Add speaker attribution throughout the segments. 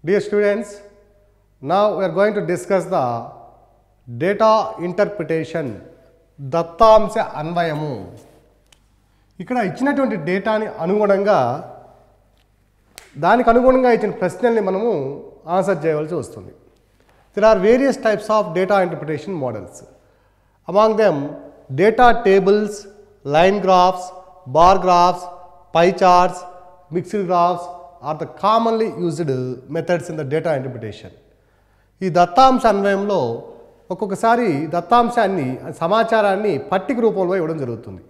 Speaker 1: Dear students, now we are going to discuss the data interpretation, దత్తాంశ అన్వయము. ఇక్కడ ఇచ్చినటువంటి డేటాని అనుగుణంగా దానికి అనుగుణంగా ఇచ్చిన ప్రశ్నల్ని మనము ఆన్సర్ చేయవలసి వస్తుంది. There are various types of data interpretation models. Among them, data tables, line graphs, bar graphs, pie charts, mixed graphs are the commonly used methods in the data interpretation. ఈ దత్తాంశ అన్వయంలో ఒక్కొక్కసారి దత్తాంశాన్ని సమాచారాన్ని పట్టిక రూపంలో ఇవ్వడం జరుగుతుంది.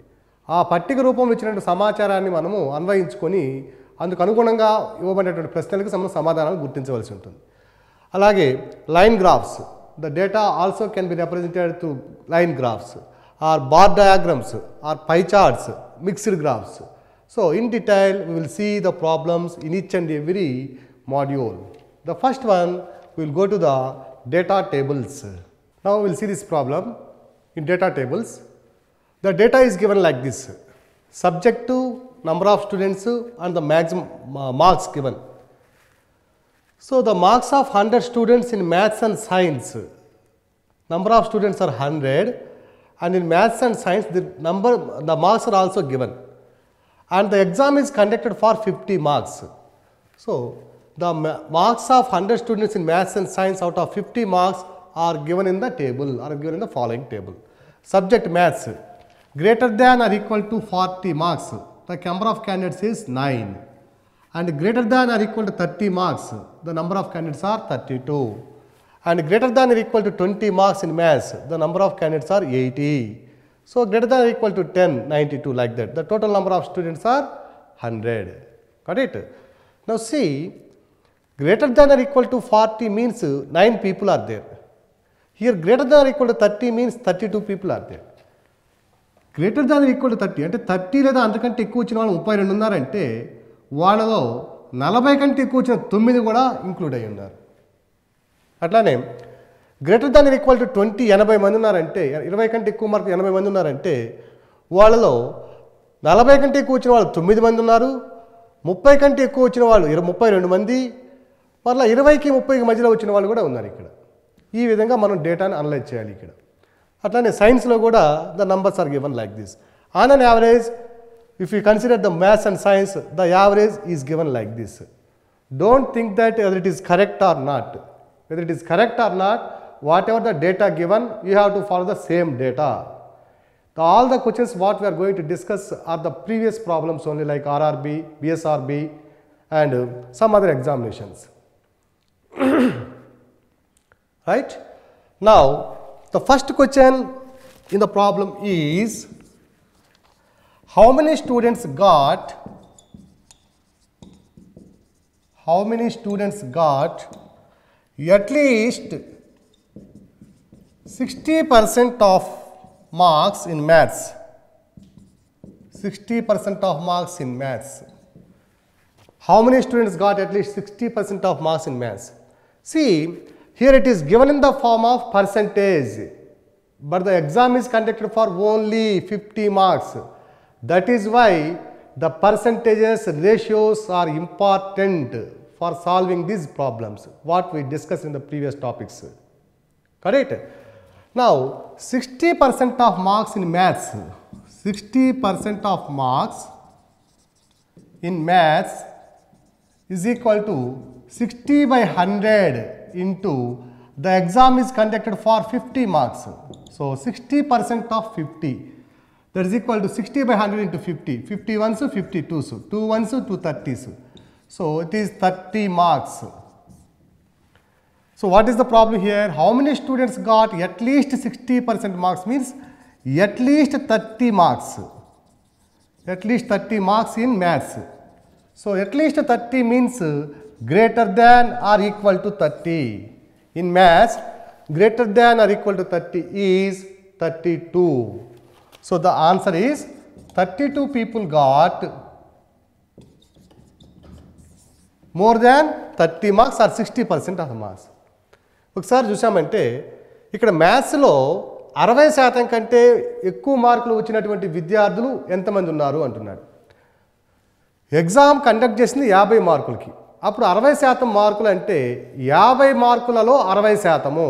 Speaker 1: ఆ పట్టిక రూపంలో ఇచ్చినటువంటి సమాచారాన్ని మనము అన్వయించుకొని అందుకు అనుగుణంగా ఇవ్వబడినటువంటి ప్రశ్నలకు సమాధానాలు గుర్తించవలసి ఉంటుంది. అలాగే line graphs, the data also can be represented through line graphs or bar diagrams or pie charts, mixed graphs. So in detail we will see the problems in each and every module. The first one we will go to the data tables. Now we will see this problem in data tables. The data is given like this: subject to number of students and the maximum marks given. So the marks of 100 students in maths and science, number of students are 100, and in maths and science the marks are also given, and the exam is conducted for 50 marks. So the marks of 100 students in maths and science out of 50 marks are given in the table, are given in the following table. Subject maths, greater than or equal to 40 marks, the number of candidates is 9, and greater than or equal to 30 marks, the number of candidates are 32, and greater than or equal to 20 marks in maths, the number of candidates are 80. So greater than or equal to 10, 92, like that. The total number of students are 100. Got it? Now see, greater than or equal to 40 means 9 people are there. Here greater than or equal to 30 means 32 people are there. Greater than or equal to 30 అంటే 30 లేదా అంతకంటే ఎక్కువ వచ్చిన వాళ్ళు 32 ఉన్నారంటే వాళ్ళలో 40 కంటే ఎక్కువ వచ్చిన 9 కూడా ఇంక్లూడ్ అయ్యి ఉన్నారు. అట్లానే గ్రేటర్ దాన్ ఈక్వల్ టు 20, 80 మంది ఉన్నారంటే 20 కంటే ఎక్కువ మార్కు 80 మంది ఉన్నారంటే వాళ్ళలో 40 కంటే ఎక్కువ వచ్చిన వాళ్ళు 9 మంది ఉన్నారు, 30 కంటే ఎక్కువ వచ్చిన వాళ్ళు 32 మంది, మళ్ళీ 20కి 30కి మధ్యలో వచ్చిన వాళ్ళు కూడా ఉన్నారు ఇక్కడ. ఈ విధంగా మనం డేటాను అనలైజ్ చేయాలి ఇక్కడ. అట్లానే సైన్స్లో కూడా the numbers are given like this. On an average if you consider the maths and science, the average is given like this. Don't think that whether it is correct or not. Whether it is correct or not, whatever the data given, you have to follow the same data. All the questions what we are going to discuss are the previous problems only, like RRB, BSRB and some other examinations. Right? Now, the first question in the problem is, how many students got at least 60% of marks in maths. 60% of marks in maths. How many students got at least 60% of marks in maths? See, here it is given in the form of percentage, but the exam is conducted for only 50 marks. That is why the percentages ratios are important for solving these problems, what we discussed in the previous topics. Correct? Now, 60% of marks in maths, 60% of marks in maths is equal to 60 by 100 into the exam is conducted for 50 marks. So, 60% of 50, that is equal to 60 by 100 into 50, 50 ones, 52s, 2 ones, 2 30s. So it is 30 marks. So what is the problem here? How many students got at least 60% marks means at least 30 marks. At least 30 marks in maths. So at least 30 means greater than or equal to 30. In maths, greater than or equal to 30 is 32. So the answer is 32 people got more than 30 marks or 60% of the marks. ఒకసారి చూసామంటే ఇక్కడ మ్యాథ్స్లో 60% కంటే ఎక్కువ మార్కులు వచ్చినటువంటి విద్యార్థులు ఎంతమంది ఉన్నారు అంటున్నాడు. ఎగ్జామ్ కండక్ట్ చేసింది 50 మార్కులకి, అప్పుడు 60% మార్కులు అంటే 50 మార్కులలో 60%.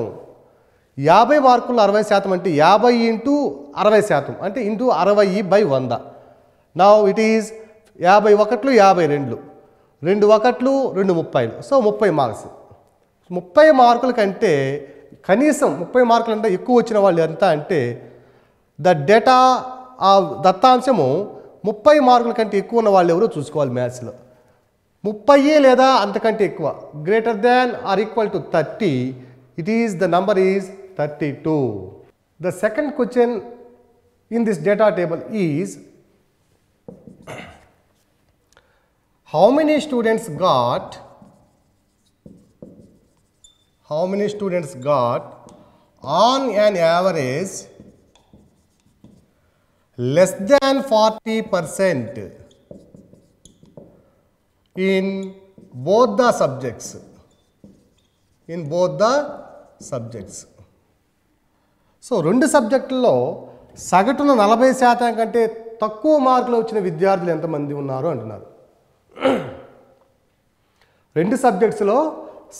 Speaker 1: 50 మార్కుల్లో 60% అంటే 50 ఇంటూ 60% అంటే into 60/100. Now it is 51 52, 2 1 2 30. So 30 marks. 30 మార్కుల కంటే కనీసం 30 మార్కులు అంటే ఎక్కువ వచ్చిన వాళ్ళు ఎంత అంటే డేటా ఆ దత్తాంశము 30 మార్కుల కంటే ఎక్కువ ఉన్న వాళ్ళు ఎవరో చూసుకోవాలి మ్యాథ్స్లో. 30 లేదా అంతకంటే ఎక్కువ, greater than or equal to 30, it is the number is 32. The second question in this data table is how many students got on an average less than 40% in both the subjects. So 2 సబ్జెక్టుల్లో సగటున 40% కంటే తక్కువ మార్కులు వచ్చిన విద్యార్థులు ఎంతమంది ఉన్నారు అంటున్నారు. 2 సబ్జెక్ట్స్లో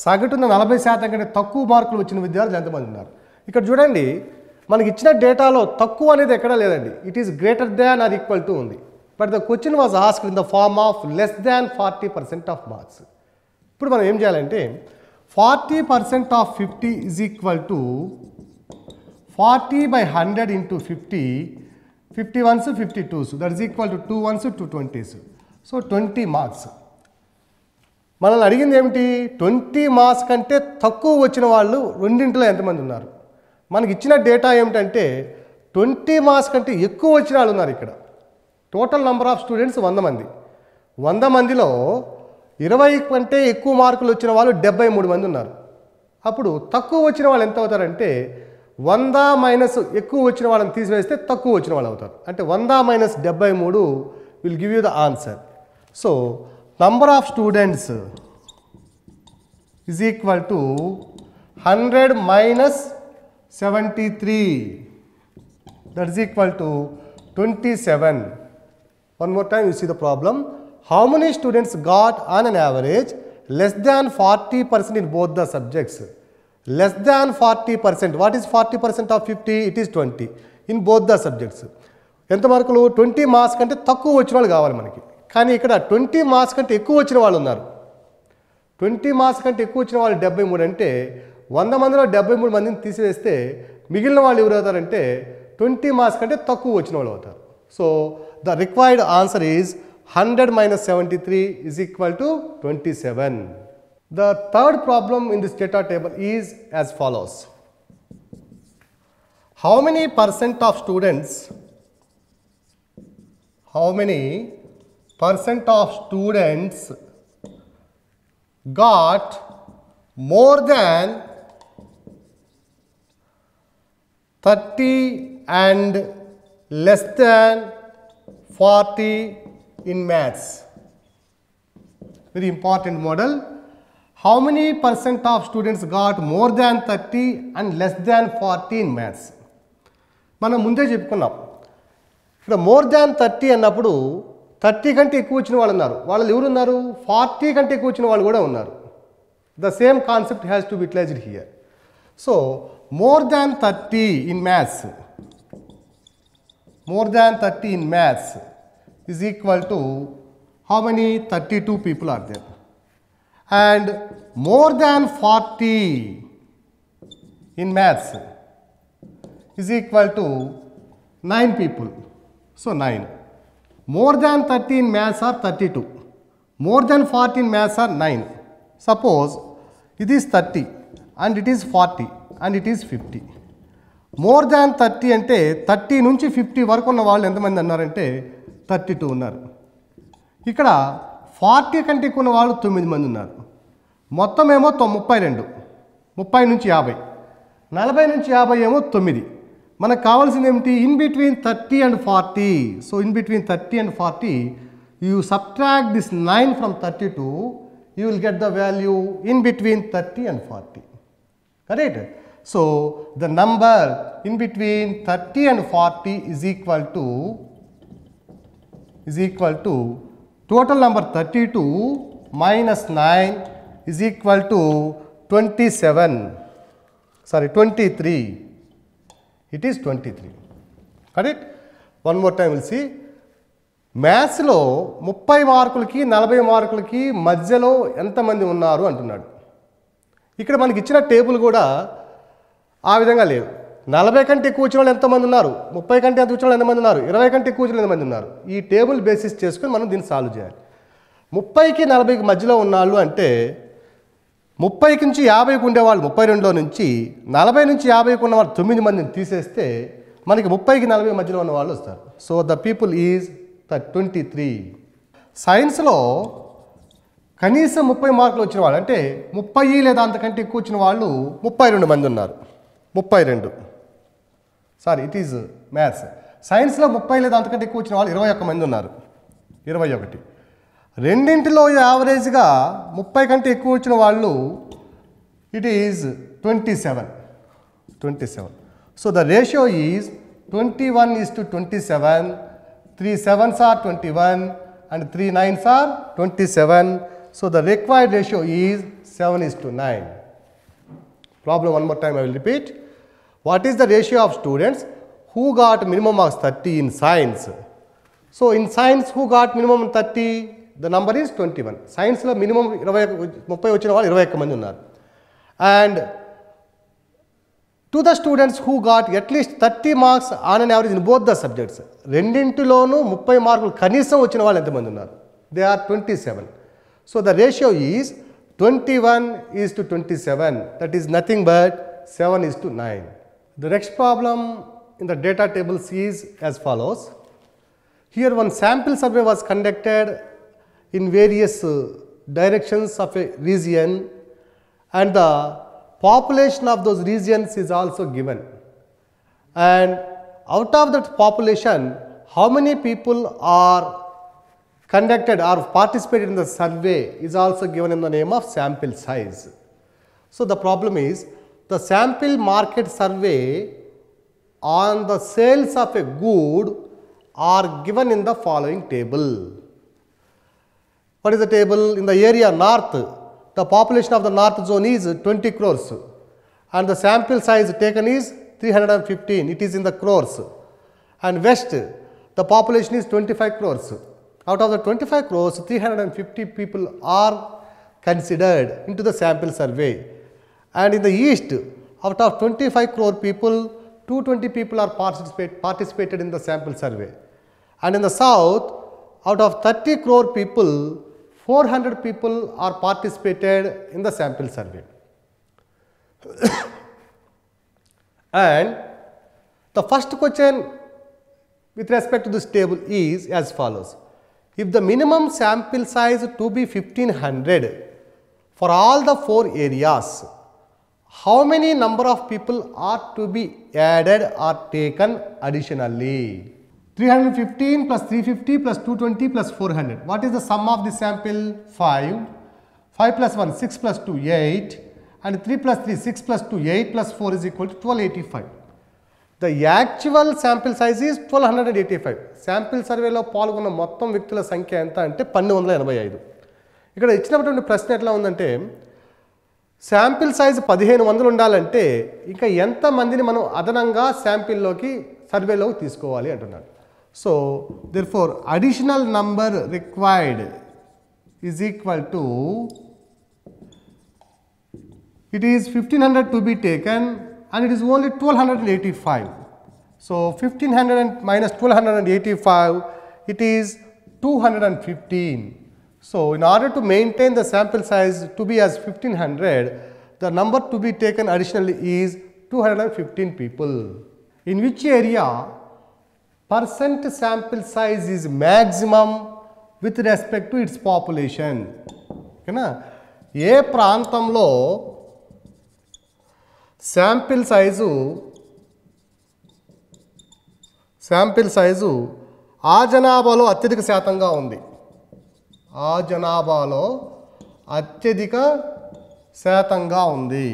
Speaker 1: సగటున 40% కంటే తక్కువ మార్కులు వచ్చిన విద్యార్థులు ఎంతమంది ఉన్నారు. ఇక్కడ చూడండి, మనకి ఇచ్చిన డేటాలో తక్కువ అనేది ఎక్కడా లేదండి. It is greater than or equal to ఉంది. But the question was asked in the form of less than 40% of marks. ఇప్పుడు మనం ఏం చేయాలంటే 40% of 50 is equal to 40/100 into 50, 50 ones 52s, that is equal to 2 ones 2 20s. So 20 marks. మనల్ని అడిగింది ఏమిటి, 20 marks కంటే తక్కువ వచ్చిన వాళ్ళు రెండింటిలో ఎంతమంది ఉన్నారు. మనకి ఇచ్చిన డేటా ఏమిటంటే 20 మార్క్స్ కంటే ఎక్కువ వచ్చిన వాళ్ళు ఉన్నారు. ఇక్కడ టోటల్ నెంబర్ ఆఫ్ స్టూడెంట్స్ 100 మంది. 100 మందిలో 20 కంటే ఎక్కువ మార్కులు వచ్చిన వాళ్ళు 73 మంది ఉన్నారు. అప్పుడు తక్కువ వచ్చిన వాళ్ళు ఎంత అవుతారంటే 100 మైనస్ ఎక్కువ వచ్చిన వాళ్ళని తీసివేస్తే తక్కువ వచ్చిన వాళ్ళు అవుతారు. అంటే 100 minus 73 will give you the answer. So number of students is equal to 100 minus 73, that is equal to 27. One more time you see the problem. How many students got on an average less than 40% in both the subjects? Less than 40%. What is 40% of 50? It is 20 in both the subjects. ఎంత మార్కులు 20 marks కంటే తక్కువ వచ్చిన వాళ్ళు కావాలి మనకి. కానీ ఇక్కడ 20 మార్క్స్ కంటే ఎక్కువ వచ్చిన వాళ్ళు ఉన్నారు. 20 మార్క్స్ కంటే ఎక్కువ వచ్చిన వాళ్ళు 73 అంటే 100 మందిలో 73 మందిని తీసివేస్తే మిగిలిన వాళ్ళు ఎవరు అవుతారంటే 20 మార్క్స్ కంటే తక్కువ వచ్చిన వాళ్ళు అవుతారు. So the required answer is 100 minus 73 is equal to 27. The third problem in this data table is as follows. How many percent of students got more than 30 and less than 40 in maths? Very important model. How many percent of students got more than 30 and less than 40 in maths? మనం ముందే చెప్పుకున్నాం. ఇక్కడ more than 30 అన్నప్పుడు 30 కంటే ఎక్కువ వచ్చిన వాళ్ళు ఉన్నారు. వాళ్ళు ఎవరు ఉన్నారు? 40 కంటే ఎక్కువ వచ్చిన వాళ్ళు కూడా ఉన్నారు. The same concept has to be utilized here. So more than 30 in maths, more than 30 in maths is equal to how many? 32 people are there. And more than 40 in maths is equal to 9 people. So 9. More than 30 in maths are 32. More than 40 in maths are 9. Suppose it is 30 and it is 40 and it is 50. More than 30 అంటే 30 నుంచి 50 వరకు ఉన్న వాళ్ళు ఎంతమంది అన్నారంటే 32 ఉన్నారు. ఇక్కడ 40 కంటే ఎక్కువ ఉన్న వాళ్ళు 9 మంది ఉన్నారు. మొత్తం ఏమో 32. 30 నుంచి 50, 40 నుంచి 50 ఏమో 9. మనకు కావాల్సింది ఏమిటి? In between 30 and 40. So in between 30 and 40 you subtract this 9 from 32, you will get the value in between 30 and 40. Correct? So the number in between 30 and 40 is equal to total number 32 minus 9 is equal to 23. It is 23. Correct? One more time we'll see. మ్యాథ్స్లో 30 మార్కులకి 40 మార్కులకి మధ్యలో ఎంతమంది ఉన్నారు అంటున్నాడు. ఇక్కడ మనకి ఇచ్చిన టేబుల్ కూడా ఆ విధంగా లేదు. 40 కంటే ఎక్కువ వచ్చిన వాళ్ళు ఎంతమంది ఉన్నారు, 30 కంటే ఎక్కువ వచ్చిన వాళ్ళు ఎంతమంది ఉన్నారు, 20 కంటే ఎక్కువ వచ్చిన ఎంతమంది ఉన్నారు. ఈ టేబుల్ బేసిస్ చేసుకొని మనం దీన్ని సాల్వ్ చేయాలి. 30కి 40కి మధ్యలో ఉన్నాళ్ళు అంటే 30కి నుంచి 50కి ఉండేవాళ్ళు 32లో నుంచి 40 నుంచి 50కి ఉన్న వాళ్ళు 9 మందిని తీసేస్తే మనకి 30కి 40 మధ్యలో ఉన్న వాళ్ళు వస్తారు. So the people is 23. సైన్స్లో కనీసం 30 మార్కులు వచ్చిన వాళ్ళు అంటే 30 లేదా అంతకంటే ఎక్కువ వచ్చిన వాళ్ళు 32 మంది ఉన్నారు. 32 ఇట్ ఈజ్ మ్యాథ్స్. సైన్స్లో 30 లేదా అంతకంటే ఎక్కువ వచ్చిన వాళ్ళు 21 మంది ఉన్నారు. 21. రెండింటిలో యావరేజ్గా 30 కంటే ఎక్కువ వచ్చిన వాళ్ళు it is 27. So the ratio is 21:27. 3 7s are 21 and 3 9s are 27. So the required ratio is 7:9. Problem one more time I will repeat. What is the ratio of students who got minimum marks 30 in science? So in science who got minimum 30? The number is 21. Science lo minimum 30 వచ్చిన వాళ్ళు 21 మంది ఉన్నారు. And to the students who got at least 30 marks on an average in both the subjects, రెండింటిలోనూ 30 మార్కులు కనీసం వచ్చిన వాళ్ళు ఎంతమంది ఉన్నారు? They are 27. So the ratio is 21:27. That is nothing but 7:9. The next problem in the data tables is as follows. Here one sample survey was conducted in various directions of a region and the population of those regions is also given, and out of that population how many people are conducted or participated in the survey is also given in the name of sample size. So the problem is the sample market survey on the sales of a good are given in the following table. What is the table? In the area north, the population of the north zone is 20 crores and the sample size taken is 315. It is in the crores. And west, the population is 25 crores. Out of the 25 crores, 350 people are considered into the sample survey. And in the east, out of 25 crore people, 220 people are participated in the sample survey. And in the south, out of 30 crore people, 400 people are participated in the sample survey. And the first question with respect to this table is as follows. If the minimum sample size to be 1500 for all the 4 areas, how many number of people are to be added or taken additionally? 315 plus 350 plus 220 plus 400. What is the sum of the sample? 5. 5 plus 1, 6 plus 2, 8. And 3 plus 3, 6 plus 2, 8 plus 4 is equal to 1285. The actual sample size is 1285. Sample survey లో పాల్గొన్న మొత్తం వ్యక్తుల సంఖ్య ఎంత అంటే 1285. ఇక్కడ ఇచ్చినటువంటి ప్రశ్న ఎట్లా ఉందంటే శాంపిల్ సైజ్ 1500 ఉండాలంటే ఇంకా ఎంతమందిని మనం అదనంగా శాంపిల్లోకి సర్వేలోకి తీసుకోవాలి అంటున్నాడు. So therefore additional number required is equal to, it is 1500 to be taken and it is only 1285. So 1500 minus 1285, it is 215. So in order to maintain the sample size to be as 1500, the number to be taken additionally is 215 people. In which area percent sample size is maximum with respect to its population? ఓకేనా, ఏ ప్రాంతంలో sample size ఆ జనాభాలో అత్యధిక శాతంగా ఉంది, ఆ జనాభాలో అత్యధిక శాతంగా ఉంది.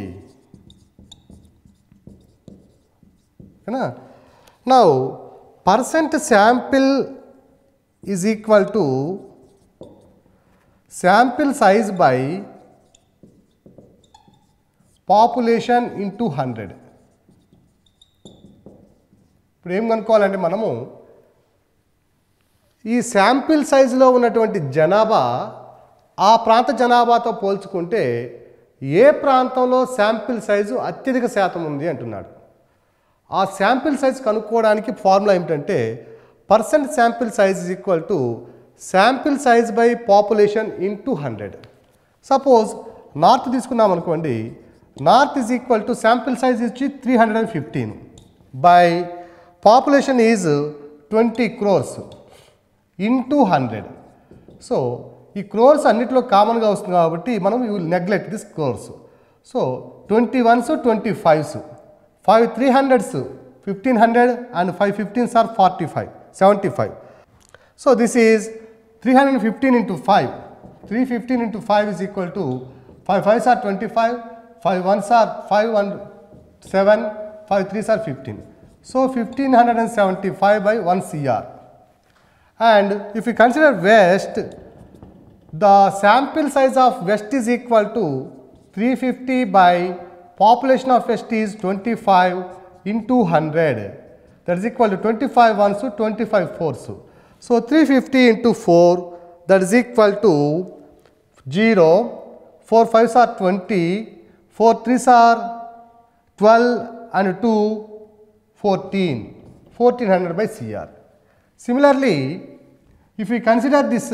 Speaker 1: ఓకేనా, now percent sample is equal to sample size by population into 100. ఇప్పుడు ఏం కనుక్కోవాలంటే మనము ఈ శాంపిల్ సైజులో ఉన్నటువంటి జనాభా ఆ ప్రాంత జనాభాతో పోల్చుకుంటే ఏ ప్రాంతంలో శాంపిల్ సైజు అత్యధిక శాతం ఉంది అంటున్నాడు. ఆ శాంపిల్ సైజ్ కనుక్కోవడానికి ఫార్ములా ఏమిటంటే percent sample size is equal to sample size by population into 100. Suppose north తీసుకున్నాం అనుకోండి, north is equal to sample size ఇచ్చి 315 by population is 20 crores into 100. So ఈ క్రోర్స్ అన్నిటిలో కామన్గా వస్తుంది కాబట్టి మనం you will neglect this crores. So 21s 25s 5 300s 1500 and 5 15s are 75. So this is 315 into 5. 315 into 5 is equal to 5 5s are 25, 5 1s are 5 and 7, 5 3s are 15. So 1575 by 1 CR. And if we consider West, the sample size of West is equal to 350 by population of West is 25 into 100. That is equal to 25 ones to 25 fours. So 350 into 4, that is equal to 0. 4 5s are 20, 4 3s are 12 and 2 14. 1400 by CR. Similarly, if we consider this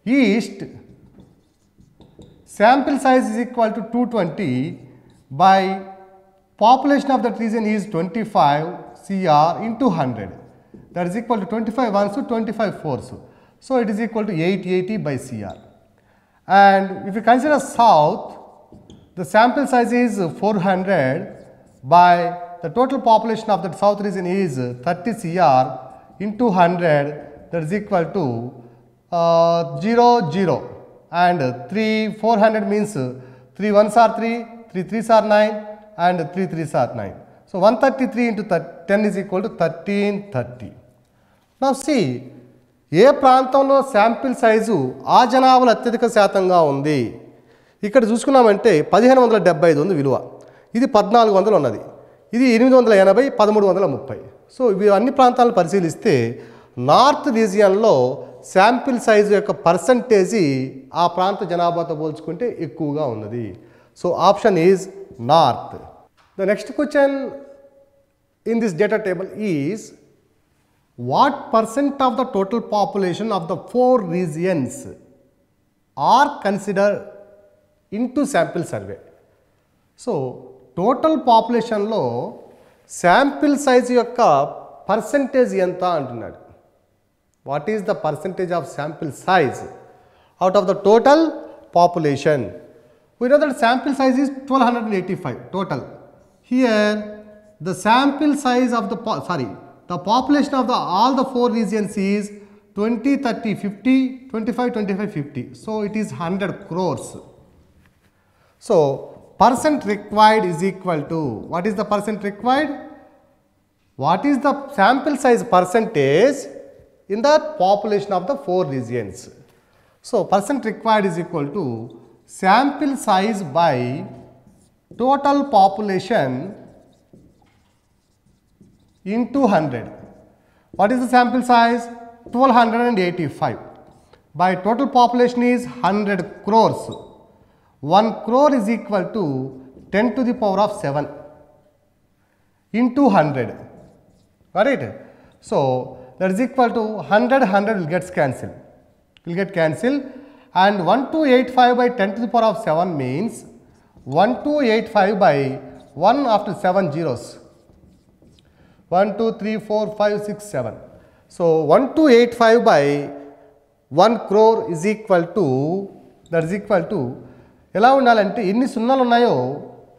Speaker 1: East, sample size is equal to 220 by population of that region is 25 CR into 100. That is equal to 25 ones to 25 fours. So it is equal to 880 by CR. And if we consider South, the sample size is 400 by the total population of that South region is 30 CR into 100. That is equal to 0 0 and 3 400 means 3 1s are 3, 3 3s are 9 and 3 3s are 9. So 133 into 10 is equal to 1330. Now see, ఏ ప్రాంతంలో sample size ఆ జనాభాలో అత్యధిక శాతంగా ఉంది. ఇక్కడ చూసుకున్నామంటే 1575 ఉంది విలువ, ఇది 1400 ఉన్నది, ఇది 880 1330. సో ఇవి అన్ని ప్రాంతాలను పరిశీలిస్తే నార్త్ రీజియన్లో శాంపిల్ సైజు యొక్క పర్సంటేజీ ఆ ప్రాంత జనాభాతో పోల్చుకుంటే ఎక్కువగా ఉన్నది. So option is north. The next question in this data table is what percent of the total population of the 4 regions are considered into sample survey. So total population లో sample size యొక్క percentage ఎంత అంటున్నాడు. What is the percentage of sample size out of the total population? We know that sample size is 1285 total. Here the sample size of the population of all the 4 regions is 20, 30, 50, 25, 25, 50. So it is 100 crores. So percent required is equal to, what is the percent required? What is the sample size percentage in the population of the 4 regions? So percent required is equal to sample size by total population into 100. What is the sample size? 1285 by total population is 100 crores. 1 crore is equal to 10 to the power of 7 into 100. Alright? So that is equal to 100 will get cancelled. Will get cancelled, and 1285 by 10 to the power of 7 means 1285 by 1 after 7 zeros. 1 2 3 4 5 6 7. So 1285 by 1 crore is equal to, that is equal to, ఎలా ఉండాలంటే ఎన్ని సున్నాలు ఉన్నాయో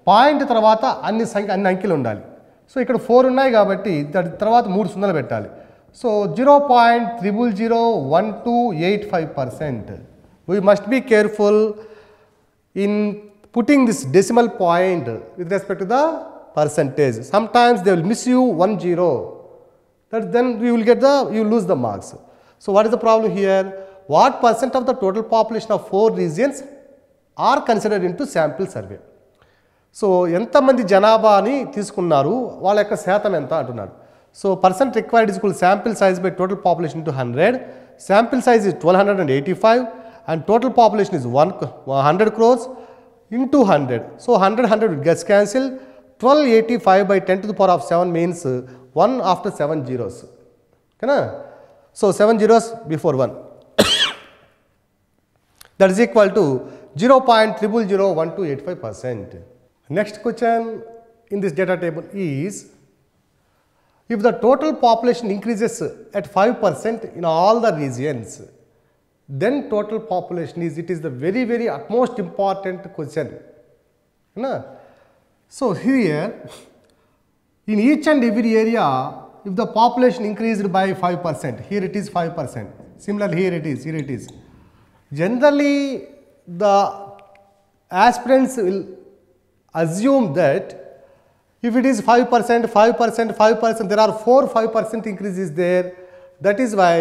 Speaker 1: point తర్వాత అన్ని అంకెలు ఉండాలి. So ఇక్కడ 4 ఉన్నాయి కాబట్టి దాని తర్వాత 3 సున్నాలు పెట్టాలి. So 0.001285%. We must be careful in putting this decimal point with respect to the percentage. Sometimes they will miss you 1 0. Then you will lose the marks. So what is the problem here? what percent of the total population of 4 regions are considered into sample survey. So ఎంతమంది జనాభాని తీసుకున్నారు, వాళ్ళ యొక్క శాతం ఎంత అంటున్నాడు. So percent required is equal sample size by total population into 100. Sample size is 1285 and total population is 100 crores into 100. So 100 gets cancelled. 1285 by 10 to the power of 7 means 1 after 7 zeros. Okay? So 7 zeros before 1. That is equal to 0.0001285%. Next question in this data table is, if the total population increases at 5% in all the regions, then total population is, it is the very utmost important question. So here, in each and every area, if the population increased by 5%, here it is 5%, similarly here it is. Generally, the aspirants will assume that if it is 5%, 5%, there are 4 5% increases there. That is why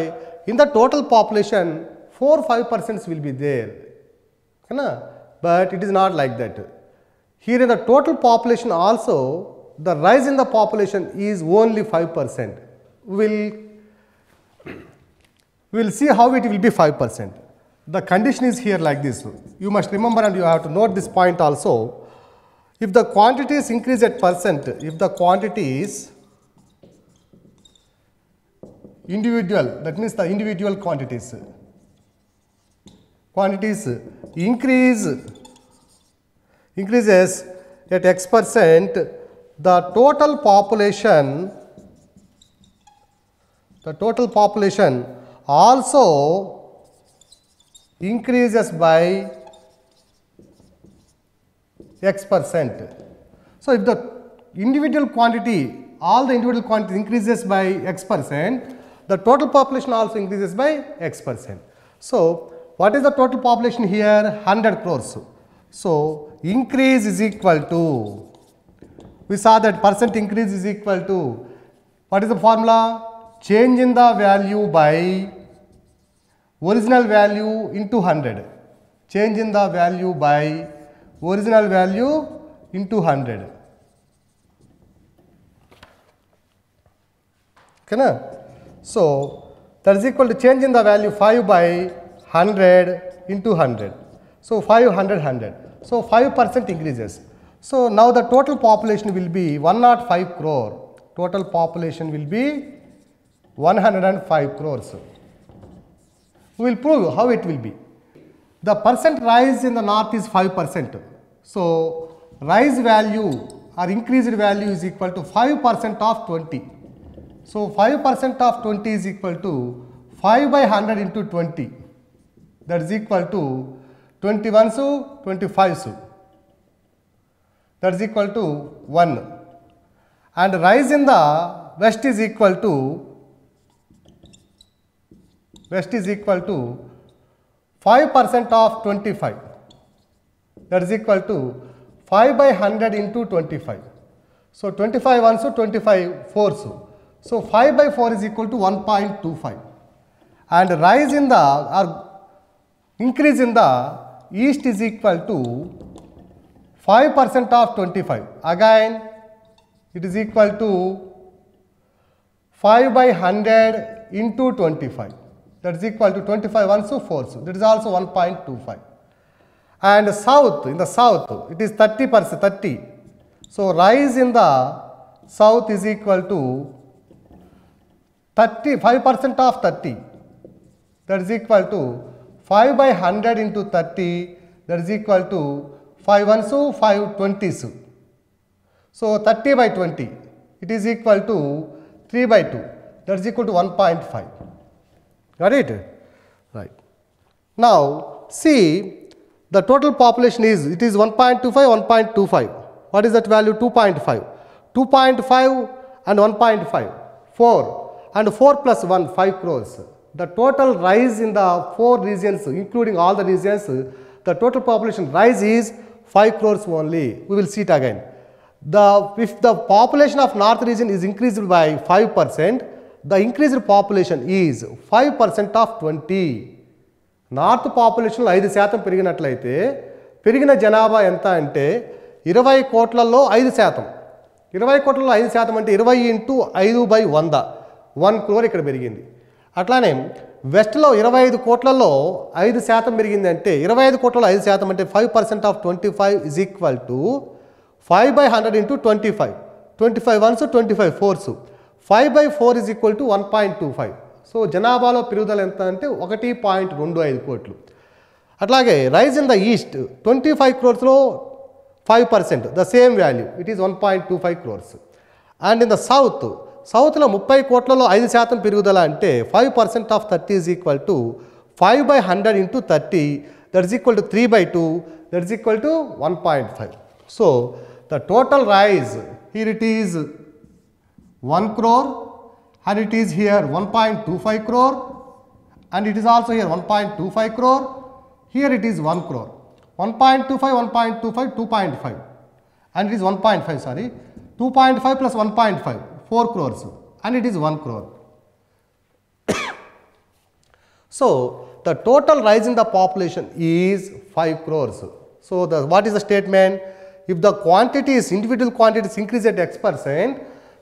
Speaker 1: in the total population, 4 5% will be there. But it is not like that. Here in the total population also, the rise in the population is only 5%. We'll see how it will be 5%. The condition is here like this. You must remember and you have to note this point also. If the quantities increase at percent, if the quantities individual, that means the individual quantities increases at X%, the total population also increases by X%. So if the individual quantity, all the individual quantity increases by X%, the total population also increases by X%. So what is the total population here? 100 crores. So increase is equal to, we saw that percent increase is equal to, what is the formula? Change in the value by original value into 100. Change in the value by original value into 100. Okay, na? So that is equal to change in the value 5 by 100 into 100. So 500 100. So 5% increases. So now the total population will be 105 crore. Total population will be 105 crores. We will prove how it will be. The percent rise in the north is 5%. So rise value or increased value is equal to 5% of 20. So 5% of 20 is equal to 5 by 100 into 20. That is equal to 21 so 25 so. That is equal to 1. And rise in the west is equal to 5% of 25. That is equal to 5 by 100 into 25. So 25 1 so 25 4 so. So 5 by 4 is equal to 1.25. And rise in the or increase in the east is equal to 5% of 25. Again it is equal to 5 by 100 into 25. That is equal to 25 1 so 4 so. That is also 1.25. And south, in the south it is 30%, 30. So rise in the south is equal to 5% of 30. That is equal to 5 by 100 into 30. That is equal to 5 1 so 5 20 so. So 30 by 20. It is equal to 3 by 2. That is equal to 1.5. Got it? Right. Now see, the total population is, it is 1.25, 1.25. What is that value? 2.5. 2.5 and 1.5, 4. And 4 plus 1, 5 crores. The total rise in the 4 regions, including all the regions, the total population rise is 5 crores only. We will see it again. If the population of north region is increased by 5%, the increased population is 5% of 20. North పాపులేషన్లో 5% పెరిగినట్లయితే పెరిగిన జనాభా ఎంత అంటే 20 కోట్లలో 5%. 20 కోట్లలో 5% అంటే 20 into 5/100, 1 crore ఇక్కడ పెరిగింది. అట్లానే వెస్ట్లో 25 కోట్లలో 5% పెరిగింది అంటే 25 కోట్లలో 5% అంటే 5% of 25 is equal to 5/100 into 25. 25 ones 25 fours, 5/4 is equal to 1.25. So జనాభాలో పెరుగుదల ఎంత అంటే 1.25 కోట్లు. అట్లాగే rise in the east 25 crores 5%, the same value, it is 1.25 crores. And in the సౌత్లో 30 కోట్లలో 5% పెరుగుదల అంటే 5% of 30 is equal to 5/100 into 30, that is equal to 3/2, that is equal to 1.5. So the total rise here it is 1 crore, and it is here 1.25 crore, and it is also here 1.25 crore, here it is 1 crore. 1.25, 1.25, 2.5, and it is 1.5, sorry, 2.5 plus 1.5, 4 crores, and it is 1 crore. So the total rise in the population is 5 crores. So what is the statement? If the quantities, individual quantities increase at X%,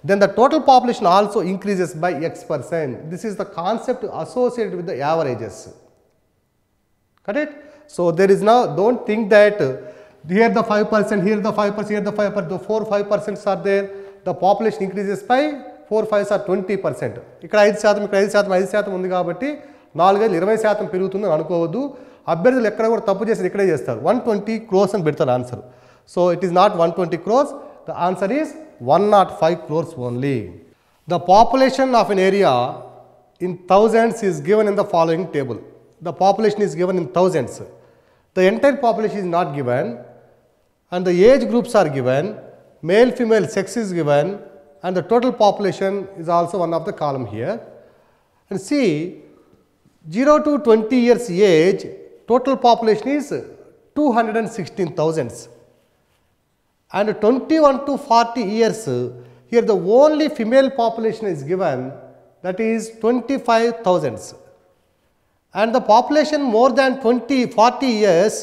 Speaker 1: then the total population also increases by X%. This is the concept associated with the averages. Correct? So there is now, don't think that here the 5%, here the 5%, here the 5%, the 4-5% are there, the population increases by 4-5 are 20%. ఇక్కడ 5%, ఇక్కడ 5% ఉంది కాబట్టి 4-20% పెరుగుతుందని అనుకోవద్దు. అభ్యర్థులు ఎక్కడ కూడా తప్పు చేసి ఇక్కడే చేస్తారు. 120 crores అని పెడతారు answer. So it is not 120 crores. The answer is 105 crores only. The population of an area in thousands is given in the following table. The population is given in thousands. The entire population is not given, and the age groups are given, male, female, sex is given, and the total population is also one of the column here. And see, 0 to 20 years age, total population is 216,000. And 21 to 40 years, here the only female population is given, that is 25,000. And the population more than 40 years,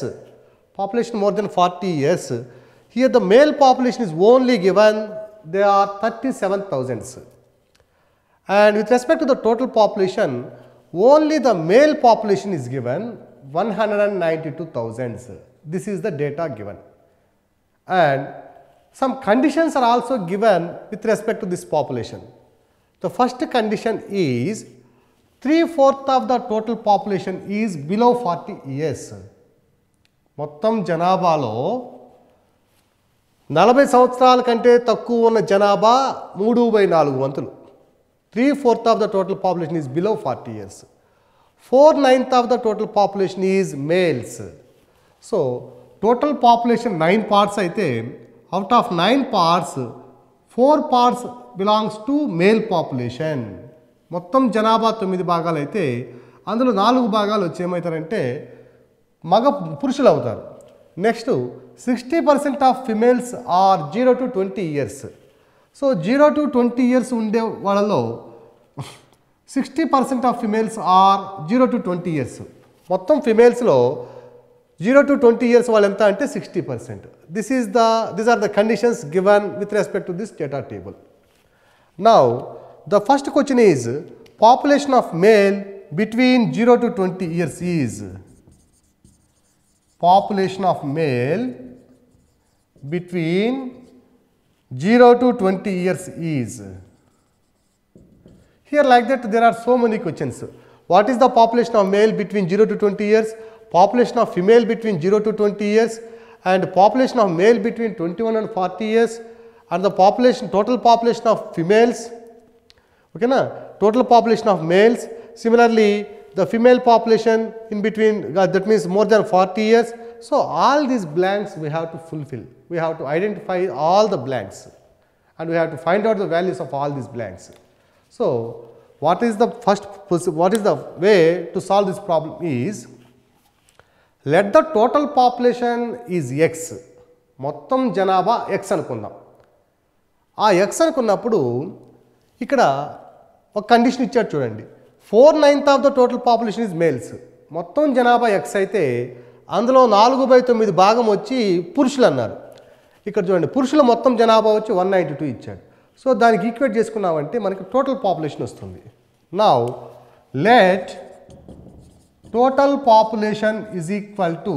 Speaker 1: here the male population is only given, they are 37,000. And with respect to the total population, only the male population is given, 192,000. This is the data given. And some conditions are also given with respect to this population. The first condition is 3/4 of the total population is below 40 years. మొత్తం జనాభాలో 40 సంవత్సరాల కంటే తక్కువ ఉన్న జనాభా 3/4 వంతులు. 3/4 of the total population is below 40 years. 4/9 of the total population is males. So total population 9 parts అయితే out of 9 parts 4 parts belongs to male population. మొత్తం జనాభా 9 భాగాలు అయితే అందులో 4 భాగాలు వచ్చి ఏమవుతారంటే పురుషులు అవుతారు. Next 60% of females are 0 to 20 years. So 0 to 20 years ఉండే వాళ్ళలో 60% of females are 0 to 20 years. మొత్తం ఫిమేల్స్లో 0 to 20 years వాళ్ళు ఎంత అంటే 60%. These are the conditions given with respect to this data table. Now the first question is population of male between 0 to 20 years is population of male between 0 to 20 years is. Here like that there are so many questions. What is the population of male between 0 to 20 years? Population of female between 0 to 20 years, and population of male between 21 and 40 years, and the total population of females. Okay na? Total population of males. Similarly, the female population in between, that means more than 40 years. So all these blanks we have to fulfill. We have to identify all the blanks, and we have to find out the values of all these blanks. So what is the way to solve this problem is, let the total population is x. మొత్తం జనాభా x అనుకుందాం. ఆ x అనుకున్నప్పుడు ఇక్కడ ఒక condition ఇచ్చాడు చూడండి. 4/9 of the total population is males. మొత్తం జనాభా ఎక్స్ అయితే అందులో 4/9 భాగం వచ్చి పురుషులు అన్నారు. ఇక్కడ చూడండి, పురుషుల మొత్తం జనాభా వచ్చి 192 ఇచ్చాడు. సో దానికి ఈక్వేట్ చేసుకున్నామంటే మనకి టోటల్ పాపులేషన్ వస్తుంది. Now let total population is equal to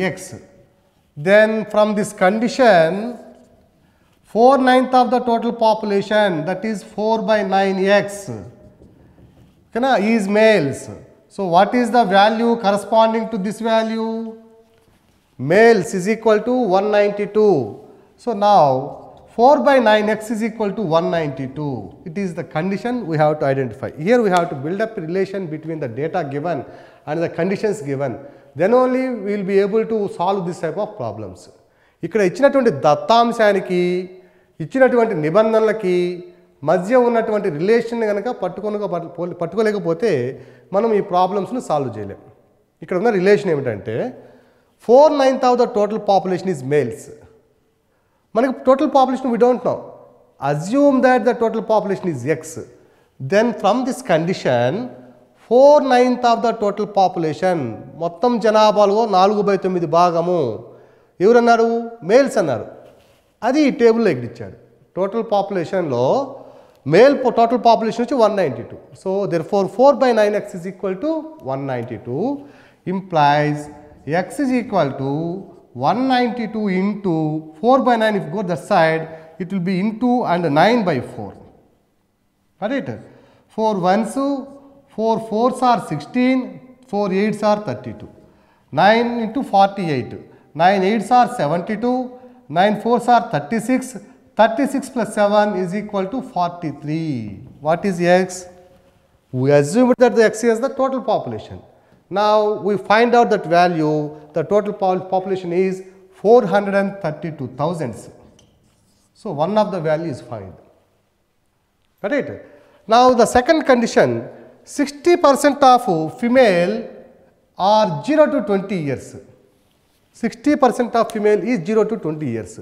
Speaker 1: X. Then from this condition 4/9 of the total population, that is 4/9x, is males. So what is the value corresponding to this value? Males is equal to 192. So now 4/9x is equal to 192. It is the condition we have to identify. Here we have to build up a relation between the data given and the conditions given. Then only we will be able to solve this type of problems. ఇక్కడ ఇచ్చినటువంటి దత్తాంశానికి ఇచ్చినటువంటి నిబంధనలకి మధ్య ఉన్నటువంటి relation కనుక పట్టుకోలేకపోతే మనం ఈ ప్రాబ్లమ్స్ను solve చేయలేం. ఇక్కడ ఉన్న రిలేషన్ ఏమిటంటే 4/9 of the total population is males. మనకి total population we don't know. Assume that the total population is x. Then from this condition 4/9 of the total population, మొత్తం జనాభాలో 4/9 భాగము ఎవరన్నారు? మేల్స్ అన్నారు. అది ఈ టేబుల్లో ఇక్కడ ఇచ్చాడు. టోటల్ పాపులేషన్లో మేల్ టోటల్ పాపులేషన్ వచ్చి 192. So therefore 4/9x is equal to 192 implies x is equal to 192 into 4/9. If you go that side, it will be into and 9/4. Correct? 4 ones, 4 fours are 16, 4 eights are 32. 9 into 48. 9 eights are 72, 9 fours are 36. 36 plus 7 is equal to 43. What is x? We assume that the x is the total population. Now we find out that value, the total population is 432,000. So one of the value is found. Correct? Now the second condition, 60% of female are 0 to 20 years. 60% of female is 0 to 20 years.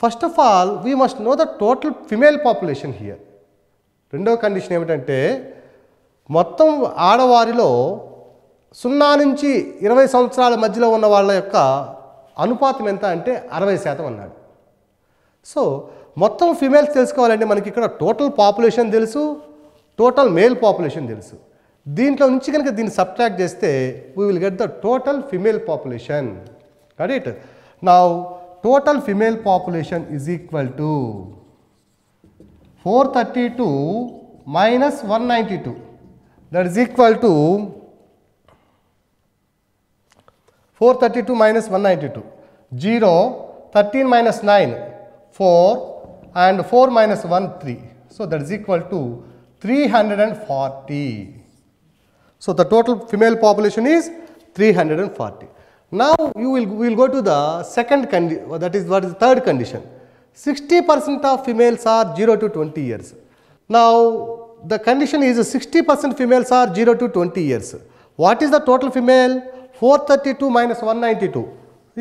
Speaker 1: First of all, we must know the total female population here. రెండో condition ఏమిటంటే మొత్తం ఆడవారిలో 0 నుంచి 20 సంవత్సరాల మధ్యలో ఉన్న వాళ్ళ యొక్క అనుపాతం ఎంత అంటే 60% అన్నాడు. సో మొత్తం ఫిమేల్స్ తెలుసుకోవాలంటే మనకి ఇక్కడ టోటల్ పాపులేషన్ తెలుసు, టోటల్ మేల్ పాపులేషన్ తెలుసు. దీంట్లో నుంచి కనుక దీన్ని సబ్ట్రాక్ట్ చేస్తే we will get the total female population. Correct? Now total female population is equal to 432 minus 192. That is equal to 432 minus 192. 0, 13 minus 9, 4, and 4 minus 1, 3. So that is equal to 340. So the total female population is 340. Now we will go to the second condition, that is what is the third condition. 60% of females are 0 to 20 years. Now the condition is 60% females are 0 to 20 years. What is the total female? 432 minus 192.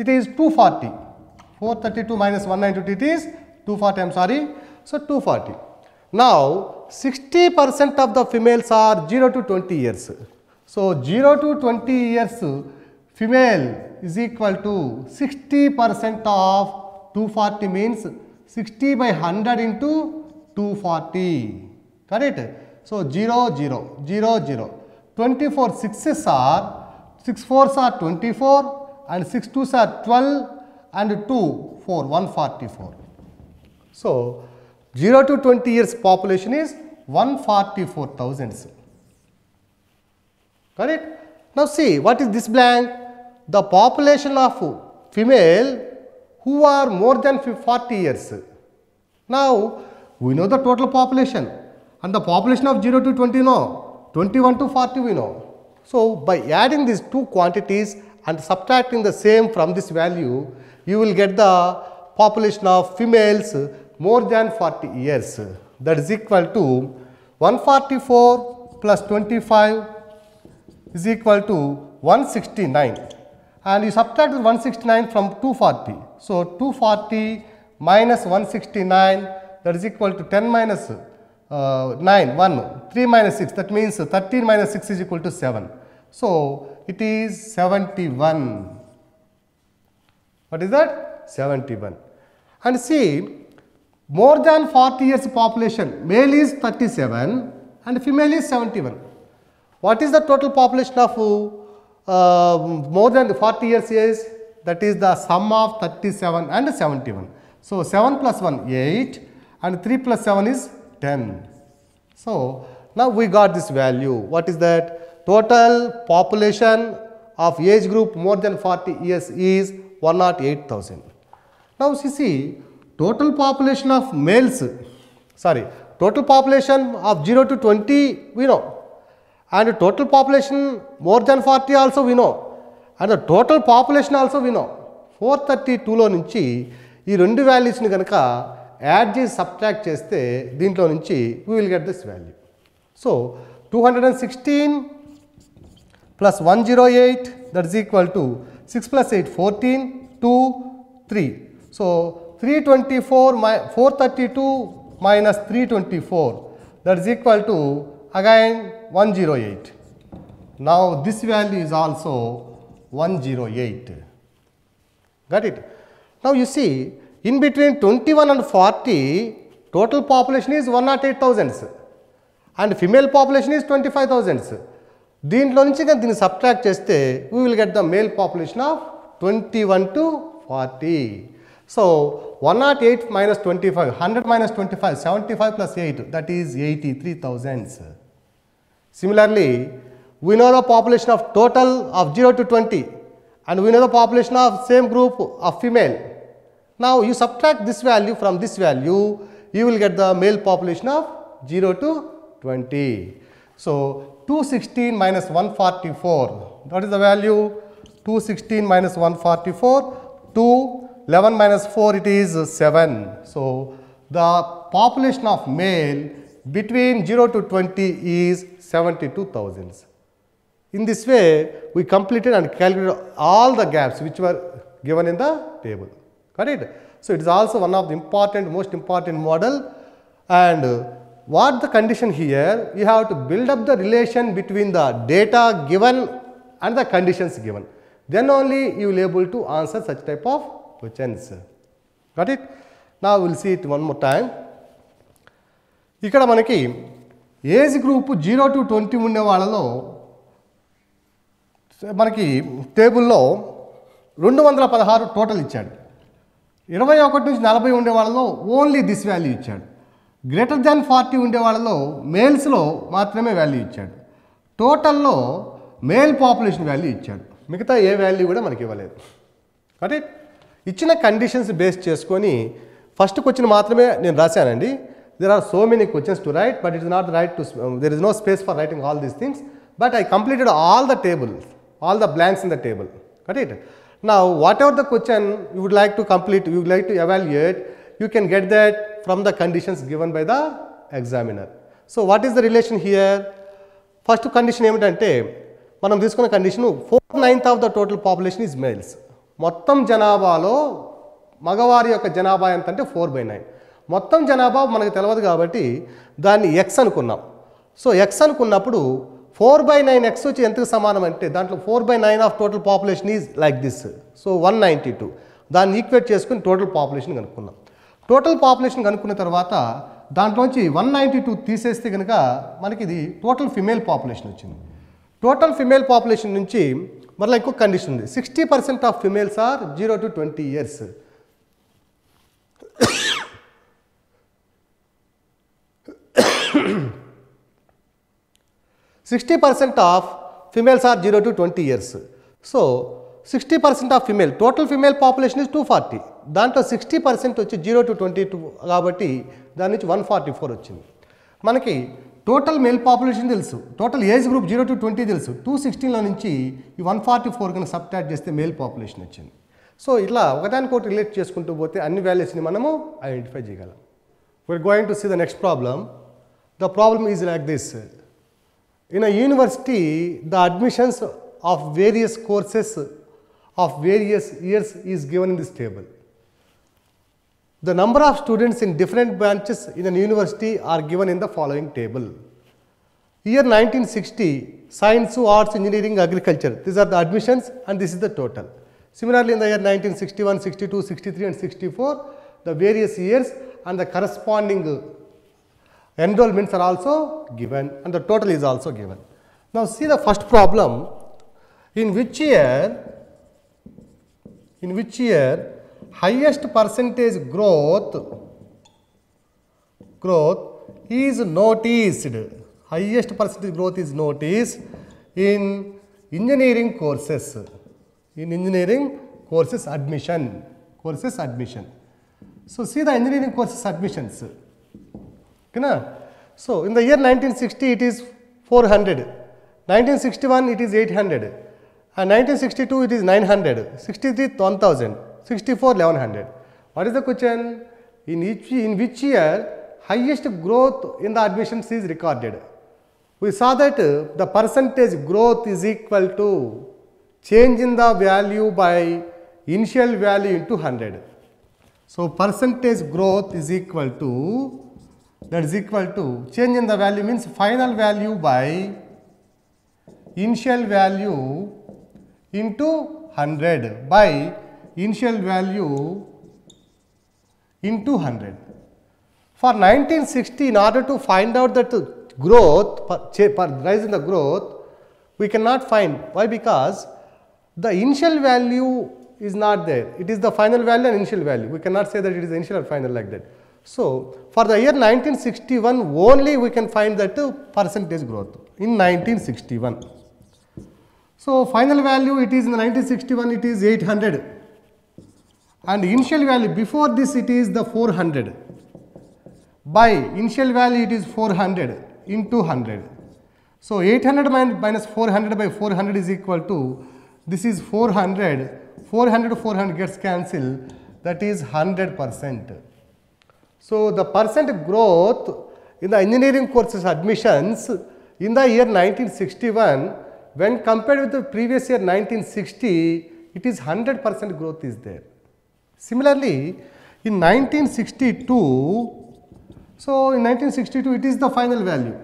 Speaker 1: It is 240. 432 minus 192, it is 240, I am sorry. So 240. Now 60% of the females are 0 to 20 years. So 0 to 20 years female is equal to 60% of 240 means 60 by 100 into 240. Correct? So 0, 0, 0, 0. 24 6s are, 6 4s are 24 and 6 2s are 12 and 2 4, 144. So 0 to 20 years population is 144,000. Correct? Now see, what is this blank? The population of female who are more than 40 years. Now we know the total population and the population of 0 to 20 know, 21 to 40 we know. So by adding these two quantities and subtracting the same from this value, you will get the population of females more than 40 years. That is equal to 144 plus 25 is equal to 169. And you subtract 169 from 240. So 240 minus 169, that is equal to 10 minus 9, 1, 3 minus 6, that means 13 minus 6 is equal to 7. So, it is 71. What is that? 71. And see, more than 40 years population, male is 37 and female is 71. What is the total population of more than 40 years is? That is the sum of 37 and 71. So, 7 plus 1, 8 and 3 plus 7 is 10. So, now we got this value. What is that? Total population of age group more than 40 years is 108,000. Now, you see, total population of males, total population of 0 to 20 we know, and total population more than 40 also we know, and the total population also we know. 432లో నుంచి ఈ రెండు వాల్యూస్ని కనుక add చేసి subtract చేస్తే దీంట్లో నుంచి we will get this value. So 216 plus 108, that is equal to 6 plus 8, 14, 2, 3. So 432 minus 324, that is equal to again 108. Now this value is also 108. Got it? Now you see, in between 21 and 40, total population is 108,000 and female population is 25,000. దీంట్లో నుంచి కానీ దీన్ని subtract చేస్తే we will get the male population of 21 to 40. So 108 minus 25, 100 minus 25, 75 plus 8, that is 83,000. Similarly, we know the population of total of 0 to 20 and we know the population of same group of female. Now you subtract this value from this value, you will get the male population of 0 to 20. So 216 minus 144, what is the value? 216 minus 144, 2, 11 minus 4, it is 7. So the population of male between 0 to 20 is 72,000. In this way, we completed and calculated all the gaps which were given in the table. Got it? So it is also one of the most important model. And what the condition here? You have to build up the relation between the data given and the conditions given. Then only you will be able to answer such type of questions. Got it? Now we will see it one more time. ఇక్కడ మనకి age group 0 to 20 ఉండే వాళ్ళలో మనకి టేబుల్లో 216 total ఇచ్చాడు. 21 నుంచి 40 ఉండే వాళ్ళలో ఓన్లీ దిస్ వాల్యూ ఇచ్చాడు. గ్రేటర్ దాన్ 40 ఉండే వాళ్ళలో మేల్స్లో మాత్రమే వాల్యూ ఇచ్చాడు. టోటల్లో మేల్ పాపులేషన్ వాల్యూ ఇచ్చాడు. మిగతా ఏ వాల్యూ కూడా మనకి ఇవ్వలేదు. అంటే ఇచ్చిన కండిషన్స్ బేస్ చేసుకొని ఫస్ట్ క్వశ్చన్ మాత్రమే నేను రాశానండి. There are so many questions to write, but it is not right to, there is no space for writing all these things. But I completed all the tables, all the blanks in the table. Got it? Now, whatever the question you would like to complete, you would like to evaluate, you can get that from the conditions given by the examiner. So, what is the relation here? First condition ఏమిటంటే మనం తీసుకున్న condition 4/9 of the total population is males. మొత్తం జనాభాలో మగవారి యొక్క జనాభా ఎంత అంటే 4/9. మొత్తం జనాభా మనకు తెలియదు కాబట్టి దాన్ని x అనుకున్నాం. సో x అనుకున్నప్పుడు 4/9 x వచ్చి ఎంతకు సమానం అంటే దాంట్లో 4/9 of total population is like this. So 192. దాన్ని ఈక్వేట్ చేసుకుని టోటల్ పాపులేషన్ కనుక్కున్నాం. టోటల్ పాపులేషన్ కనుక్కున్న తర్వాత దాంట్లోంచి 192 తీసేస్తే కనుక మనకి ఇది టోటల్ ఫిమేల్ పాపులేషన్ వచ్చింది. టోటల్ ఫిమేల్ పాపులేషన్ నుంచి మరలా ఇంకొక కండిషన్ ఉంది. 60% of females are 0 to 20 years. 60% of females are 0 to 20 years. So 60% of female, total female population is 240. దాంట్లో 60% వచ్చి 0 to 22 కాబట్టి దాని నుంచి 144 వచ్చింది. మనకి టోటల్ మేల్ పాపులేషన్ తెలుసు, టోటల్ ఏజ్ గ్రూప్ 0 to 20 తెలుసు. 216లో నుంచి ఈ 144 కన్నా సబ్ట్రాక్ట్ చేస్తే మేల్ పాపులేషన్ వచ్చింది. సో ఇట్లా ఒకదానికొకటి రిలేట్ చేసుకుంటూ పోతే అన్ని వాల్యూస్ని మనము ఐడెంటిఫై చేయగలం. We are going to see the next problem. The problem is like this. In a university, the admissions of various courses of various years is given in this table. The number of students in different branches in an university are given in the following table. Year 1960, science, arts, engineering, agriculture. These are the admissions and this is the total. Similarly, in the year 1961, 62, 63 and 64, the various years and the corresponding enrollments are also given and the total is also given. Now, see the first problem. In which year highest percentage growth is noticed. Highest percentage growth is noticed in engineering courses. In engineering courses admission. So, see the engineering courses admissions. Okay, so, in the year 1960 it is 400, 1961 it is 800 and 1962 it is 900, 63 1000, 64 1100. What is the question? In which year highest growth in the admissions is recorded? We saw that the percentage growth is equal to change in the value by initial value into 100. So, percentage growth is equal to, that is equal to change in the value means final value by initial value into 100 by initial value into 100. For 1960, in order to find out that growth, rise in the growth, we cannot find. Why? Because the initial value is not there. It is the final value and initial value. We cannot say that it is initial or final like that. So, for the year 1961 only we can find that percentage growth in 1961. So, final value it is in the 1961 it is 800 and initial value before this it is the 400 by initial value it is 400 into 100. So, 800 minus 400 by 400 is equal to, this is 400, 400 gets cancelled, that is 100%. So, the percent growth in the engineering courses admissions in the year 1961 when compared with the previous year 1960, it is 100% growth is there. Similarly, in 1962, so in 1962 it is the final value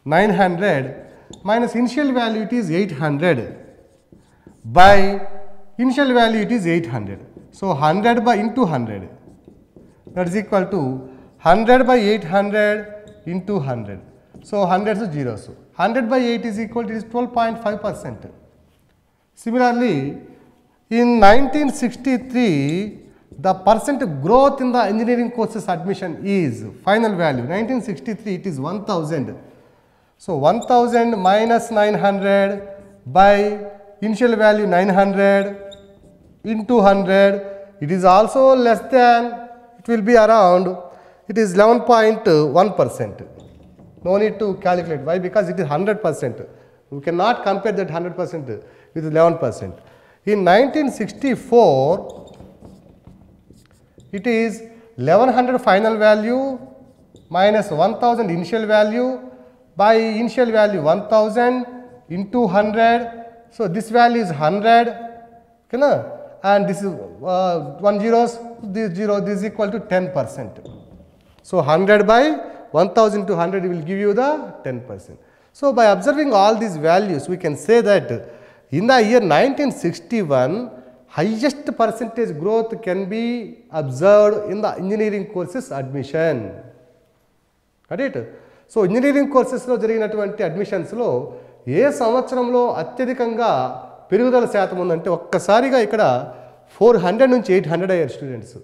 Speaker 1: 900 minus initial value it is 800 by initial value it is 800. So, 100 by into 100, that is equal to 100 by 800 into 100. So, 100 is zeros. 100 by 8 is equal to 12.5%. Similarly, in 1963, the percent growth in the engineering courses admission is final value 1963 it is 1000. So, 1000 minus 900 by initial value 900 into 100, it is also less than, it will be around, it is 11.1%. No need to calculate. Why? Because it is 100%. We cannot compare that 100% with 11%. In 1964, it is 1100 final value minus 1000 initial value by initial value 1000 into 100. So, this value is 100, okay, and this is 1 zeros, this 0, this is equal to 10%. So, 100 by 1000 to 100 will give you the 10%. So, by observing all these values, we can say that in the year 1961, highest percentage growth can be observed in the engineering courses admission. Got it? So, engineering courses lo జరిగినటువంటి admissions లో ఏ సంవత్సరంలో అత్యధికంగా పెరుగుదల శాతం ఉందంటే ఒక్కసారిగా ఇక్కడ 400 నుంచి 800 అయ్యారు students.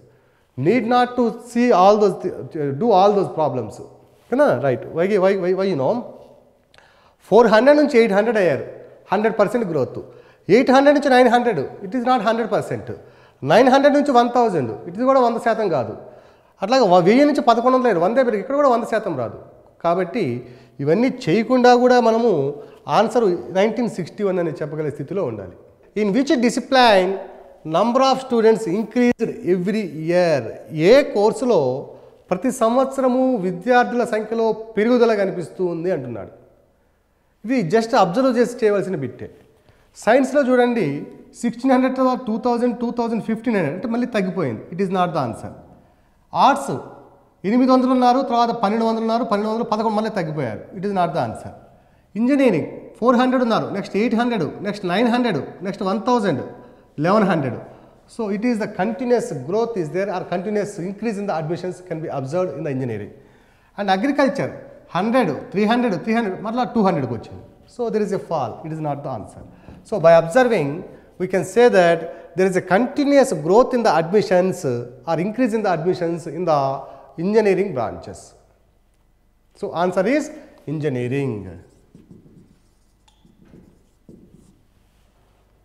Speaker 1: Need not to see all those, do all those problems. Right? Why you know? 400 నుంచి 800 అయ్యారు, 100% growth. 800 నుంచి 900, it is not 100%. 900 నుంచి 1000, it is కూడా 100% కాదు. అట్లాగే 1000 నుంచి 1100 అయ్యారు, 100 పెరిగి ఇక్కడ కూడా 100% రాదు. కాబట్టి ఇవన్నీ చేయకుండా కూడా మనము ఆన్సర్ 1961 అని చెప్పగల స్థితిలో ఉండాలి. In which discipline number of students increased every year? ఏ కోర్సులో ప్రతి సంవత్సరము విద్యార్థుల సంఖ్యలో పెరుగుదల కనిపిస్తూ ఉంది అంటున్నాడు. ఇది జస్ట్ అబ్జర్వ్ చేసి చేయవలసిన బిట్టే. సైన్స్లో చూడండి 1600 2000 2500 అంటే మళ్ళీ తగ్గిపోయింది. It is not the answer. Arts 800 ఉన్నారు, తర్వాత 1200 ఉన్నారు, 1200, 11 మళ్ళీ తగ్గిపోయారు. It is not the answer. Engineering 400 ఉన్నారు, next 800, next 900, next 1000, 1100. So it is the continuous growth is there or continuous increase in the admissions can be observed in the engineering. And agriculture 100, 300, 300, మళ్ళీ 200కి వచ్చింది. So there is a fall. It is not the answer. So by observing, we can say that there is a continuous growth in the admissions or increase in the admissions in the engineering branches. So answer is engineering.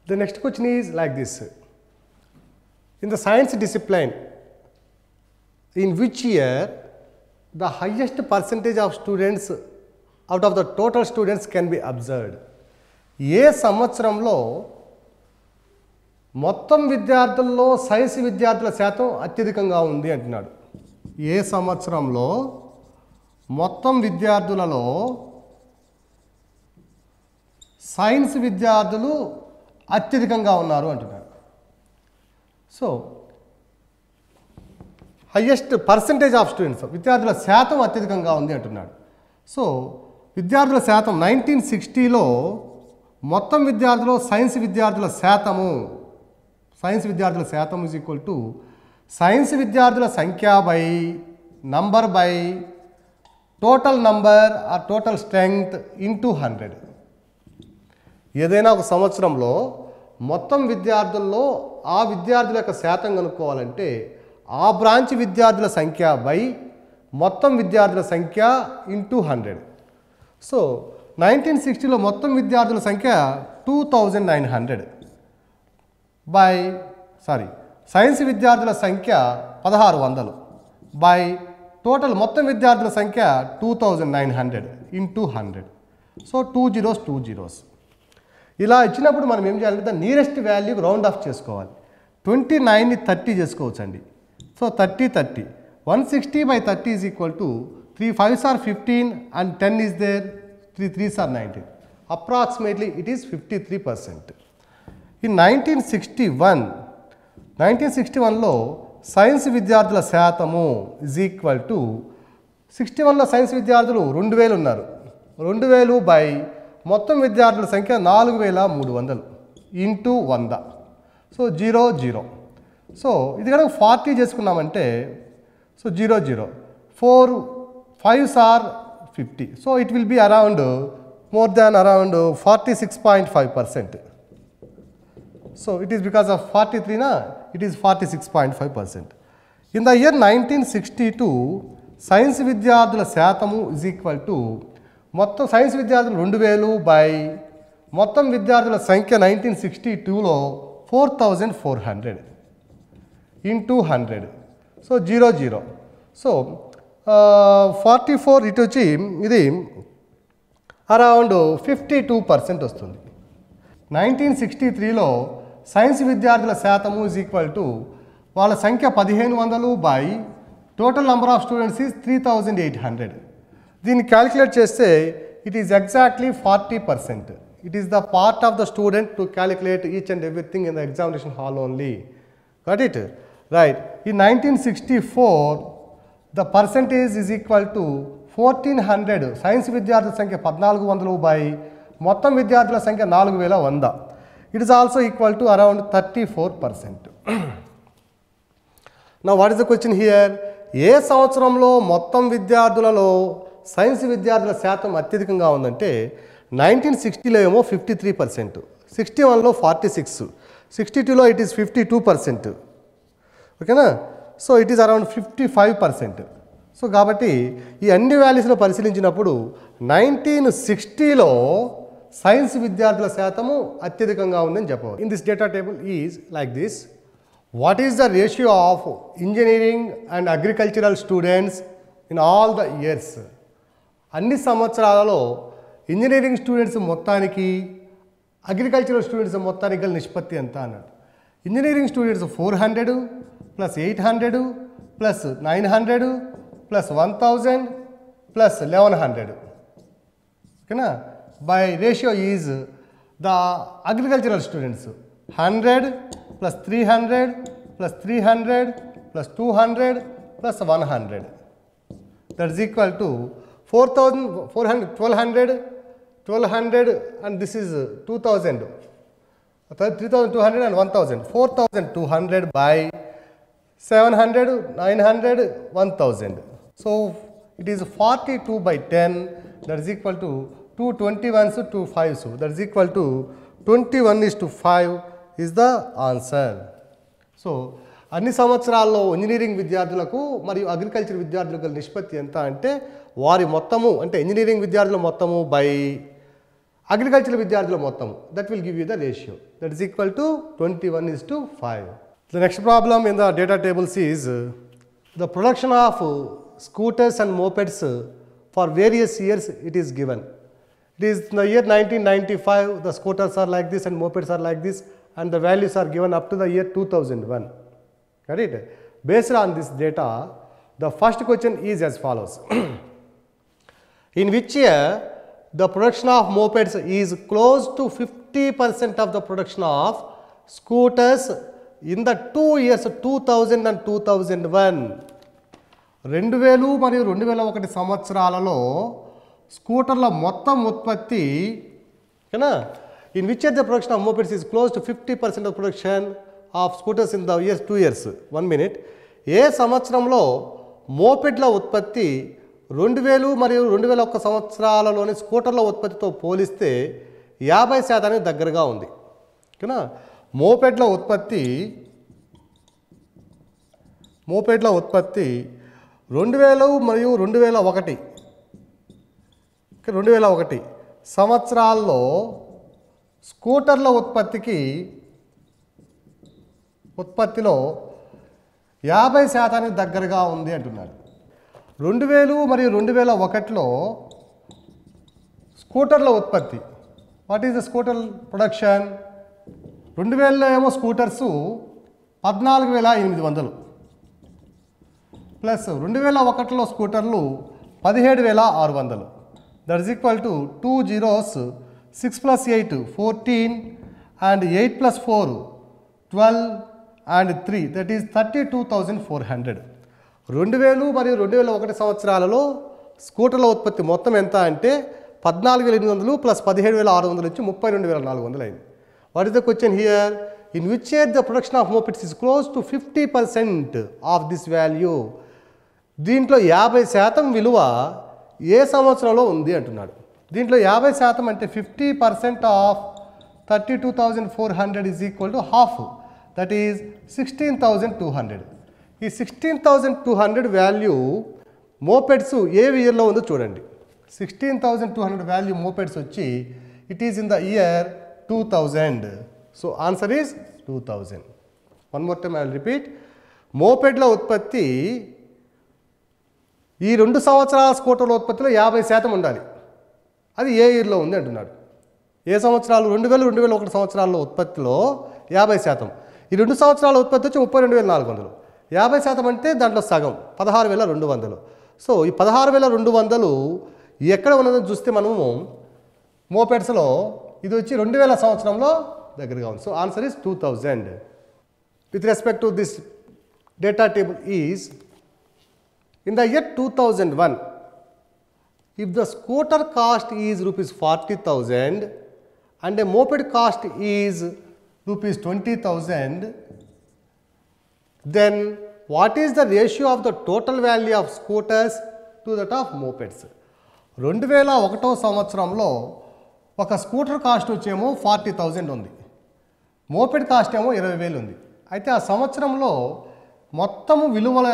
Speaker 1: The next question is like this. In the science discipline, in which year the highest percentage of students out of the total students can be observed? ఏ సంవత్సరంలో మొత్తం విద్యార్థుల్లో science విద్యార్థుల శాతం అత్యధికంగా ఉంది అంటున్నాడు. ఏ సంవత్సరంలో మొత్తం విద్యార్థులలో సైన్స్ విద్యార్థులు అత్యధికంగా ఉన్నారు అంటున్నాడు. So highest percentage of students, విద్యార్థుల శాతం అత్యధికంగా ఉంది అంటున్నాడు. సో విద్యార్థుల శాతం 1960లో మొత్తం విద్యార్థులు సైన్స్ విద్యార్థుల శాతము ఈజ్ ఈక్వల్ టు సైన్స్ విద్యార్థుల సంఖ్య by number by total number or total strength into 100. ఏదైనా ఒక సంవత్సరంలో మొత్తం విద్యార్థుల్లో ఆ విద్యార్థుల యొక్క శాతం కనుక్కోవాలంటే ఆ బ్రాంచ్ విద్యార్థుల సంఖ్య బై మొత్తం విద్యార్థుల సంఖ్య ఇంటూ 100. సో 1960లో మొత్తం విద్యార్థుల సంఖ్య 2900 బై సైన్స్ విద్యార్థుల సంఖ్య 1600 బై టోటల్ మొత్తం విద్యార్థుల సంఖ్య 2900 ఇంటూ 100. So 2 zeros. ఇలా ఇచ్చినప్పుడు మనం ఏం చేయాలంటే ద నియరెస్ట్ వాల్యూకి రౌండ్ ఆఫ్ చేసుకోవాలి. 29ని 30 చేసుకోవచ్చు అండి. So 30. 160 by 30 is equal to 3 5s are 15 and 10 is there, 3 3s are 19. Approximately it is 53%. In 1961లో science విద్యార్థుల శాతము is equal to 61లో సైన్స్ విద్యార్థులు 2000 ఉన్నారు. 2000 బై మొత్తం విద్యార్థుల సంఖ్య 4300 ఇంటూ 100. సో 0. సో ఇది కనుక 40 చేసుకున్నామంటే so 0. 4 5s are 50. So it will be around more than around 46.5%. So it is because of 43 it is 46.5%. In the year 1962 science విద్యార్థుల శాతము is equal to మొత్తం సైన్స్ విద్యార్థులు 2000 బై మొత్తం విద్యార్థుల సంఖ్య 1962లో 4400 ఇంటూ 100. సో 0. సో 44 ఇటు వచ్చి ఇది అరౌండ్ 52% వస్తుంది. 1963లో సైన్స్ విద్యార్థుల శాతము is equal to వాళ్ళ సంఖ్య 1500 by total number of students is 3800. దీన్ని క్యాలిక్యులేట్ చేస్తే it is exactly 40%. It is the part of the student to calculate each and everything in the examination hall only. Got it right. ఈ 1964 the percentage is equal to 1400. Science విద్యార్థుల సంఖ్య 1400 by మొత్తం విద్యార్థుల సంఖ్య 4100. It is also equal to around 34%. Now what is the question here? ఏ సంవత్సరంలో మొత్తం విద్యార్థులలో సైన్స్ విద్యార్థుల శాతం అత్యధికంగా ఉందంటే 1960లో ఏమో 53%, 61లో 46, 62లో ఇట్ ఈస్ 52%. ఓకేనా? So it is around 55%. So కాబట్టి ఈ అన్ని వాల్యూస్లో పరిశీలించినప్పుడు 1960లో సైన్స్ విద్యార్థుల శాతము అత్యధికంగా ఉందని చెప్పవచ్చు. In this data table is like this. What is the ratio of engineering and agricultural students in all the years? అన్ని సంవత్సరాలలో ఇంజనీరింగ్ స్టూడెంట్స్ మొత్తానికి అగ్రికల్చరల్ స్టూడెంట్స్ మొత్తానికి గల నిష్పత్తి ఎంత అన్నాడు. Engineering students 400 plus 800 plus 900 plus 1000 plus 1100. ఓకేనా? By ratio is the agricultural students 100 plus 300 plus 300 plus 200 plus 100. That is equal to 1200 and this is 2000. 3200 and 1000. 4200 by 700, 900, 1000. So it is 42 by 10, that is equal to 2 21s to 2 5s, that is equal to 21:5 is the answer. So అన్ని సంవత్సరాల్లో engineering విద్యార్థులకు మరియు agriculture విద్యార్థులకు నిష్పత్తి ఎంత అంటే వారి మొత్తము అంటే ఇంజనీరింగ్ విద్యార్థుల మొత్తము బై అగ్రికల్చర్ విద్యార్థుల మొత్తము, that will give you the ratio, that is equal to 21:5. The next problem in the data tables is the production of scooters and mopeds for various years it is given. It is in the year 1995 the scooters are like this and mopeds are like this and the values are given up to the year 2001. Got it? Based on this data, the first question is as follows. In which year the production of mopeds is close to 50% of the production of scooters in the 2 years 2000 and 2001. 2000 మరియు 2001 సంవత్సరాలలో స్కూటర్ల మొత్తం ఉత్పత్తి ఓకేనా in which year the production of mopeds is close to 50% of production of scooters in the years 2 years. 1 minute. ఏ సంవత్సరంలో మోపెడ్ల ఉత్పత్తి 2000 మరియు 2001 సంవత్సరాలలోని స్కూటర్ల ఉత్పత్తితో పోలిస్తే 50% దగ్గరగా ఉంది ఓకేనా. మోపెడ్ల ఉత్పత్తి 2000 మరియు 2001 సంవత్సరాల్లో స్కూటర్ల ఉత్పత్తిలో 50% దగ్గరగా ఉంది అంటున్నాడు. 2000 మరియు 2001లో స్కూటర్ల ఉత్పత్తి, what is the scooter production? 2000లో ఏమో స్కూటర్సు 14,800 ప్లస్ 2001లో స్కూటర్లు 17,600, that is equal to 2 zeros, 6 plus 8 14 and 8 plus 4 12 and 3, that is 32,400. 2000 మరియు 2001 సంవత్సరాలలో స్కూటర్ల ఉత్పత్తి మొత్తం ఎంత అంటే 14,800 ప్లస్ 17,600 వచ్చి 32,400 అయింది. What is the question here? In which year the production of mopeds is close to 50% of this value. దీంట్లో 50% విలువ ఏ సంవత్సరంలో ఉంది అంటున్నాడు. దీంట్లో 50% అంటే 50% of 32,400 is equal to half, that is 16,200. ఈ 16,200 వాల్యూ మోపెడ్స్ ఏ ఇయర్లో ఉందో చూడండి. 16,200 వాల్యూ మోపెడ్స్ వచ్చి it is in the year 2000. So answer is 2000. One more time I will repeat. మోపెడ్ల ఉత్పత్తి ఈ 2 సంవత్సరాల స్కూటర్ల ఉత్పత్తిలో 50% ఉండాలి. అది ఏ ఇయర్లో ఉంది అంటున్నాడు. ఏ సంవత్సరాలు? 2000, 2001 సంవత్సరాల్లో ఉత్పత్తిలో 50%. ఈ 2 సంవత్సరాల ఉత్పత్తి వచ్చి 32,400. 50% అంటే దాంట్లో సగం 16,200. సో ఈ 16,200 ఎక్కడ ఉన్నదని చూస్తే మనము మోపెడ్స్లో ఇది వచ్చి 2000 సంవత్సరంలో దగ్గరగా ఉంది. So answer is 2000. With respect to this data table is in the year 2001, if the scooter cost is rupees 40,000 and a moped cost is rupees 20,000, then what is the ratio of the total value of scooters to that of mopeds? 2001 సంవత్సరంలో ఒక scooter cost వచ్చేమో 40,000 ఉంది, moped cost ఏమో 20,000 ఉంది. అయితే ఆ సంవత్సరంలో మొత్తము విలువల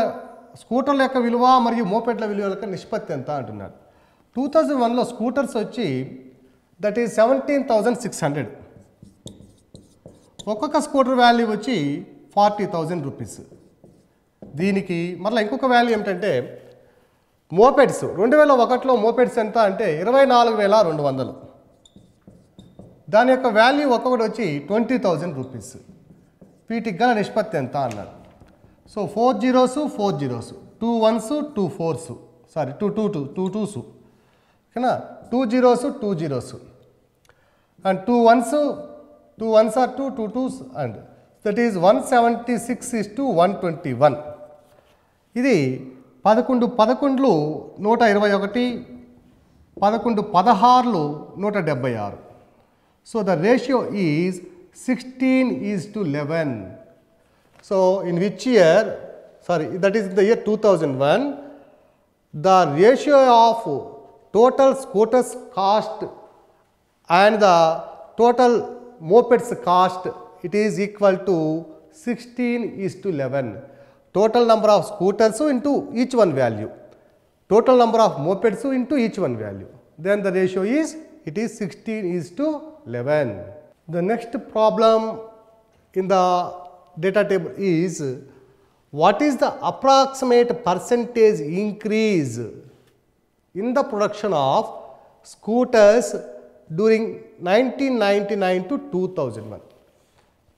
Speaker 1: స్కూటర్ల యొక్క విలువ మరియు మోపెడ్ల విలువ యొక్క నిష్పత్తి ఎంత అంటున్నాడు. 2001లో స్కూటర్స్ వచ్చి దట్ ఈజ్ 17,600. ఒక్కొక్క స్కూటర్ వాల్యూ వచ్చి 40,000 రూపీస్. దీనికి మరలా ఇంకొక వాల్యూ ఏమిటంటే మోపెడ్స్ 2001లో మోపెడ్స్ ఎంత అంటే 24,200. దాని యొక్క వాల్యూ ఒక్కొక్కటి వచ్చి 20,000 రూపీస్. వీటికి గల నిష్పత్తి ఎంత అన్నారు. So 4 zeros 4 zeros, 2 1s 2 4s, sorry 2 2s ఓకేనా. 2 zeros 2 zeros and 2 1s are 2 2 2s, and that is 176:121. ఇది 11 11లు 121, 11 16లు 176. So the ratio is 16:11. So in which year, sorry, that is in the year 2001, the ratio of total scooters cost and the total mopeds cost, it is equal to 16:11. Total number of scooters into each one value, total number of mopeds into each one value, then the ratio is, it is 16:11. The next problem in the data table is, what is the approximate percentage increase in the production of scooters during 1999 to 2001?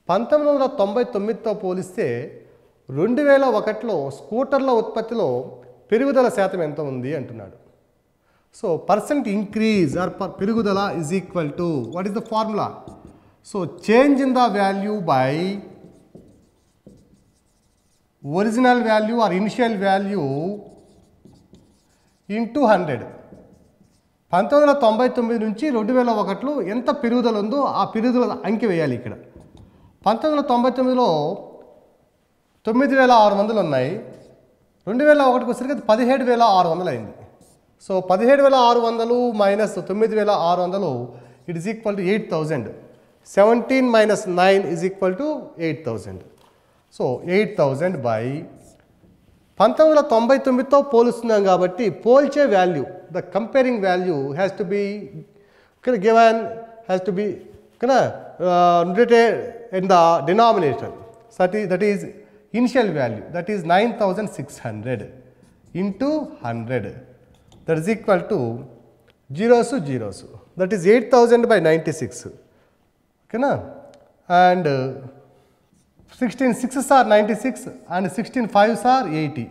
Speaker 1: 1999తో పోలిస్తే 2001లో స్కూటర్ల ఉత్పత్తిలో పెరుగుదల శాతం ఎంత ఉంది అంటున్నాడు. So percent increase or పెరుగుదల is equal to, what is the formula? So change in the value by original value or initial value into 100. 1999 నుంచి 2001లో ఎంత పెరుగుదల ఉందో ఆ పెరుగుదల అంకె వేయాలి ఇక్కడ. 1999లో 9600 ఉన్నాయి, 2001కి వచ్చేసరికి అది 17600 అయింది. So 17600 minus 9600, it is equal to 8000. 17 minus 9 is equal to 8000. So 8000 by 1999తో పోలుస్తున్నాం కాబట్టి పోల్చే value, the comparing value has to be given, has to be notated in the denominator. So that is initial value, that is 9600 into 100, that is equal to zeros to zeros, that is 8000 by 96. Okay na? And 16 6s are 96 and 16 5s are 80.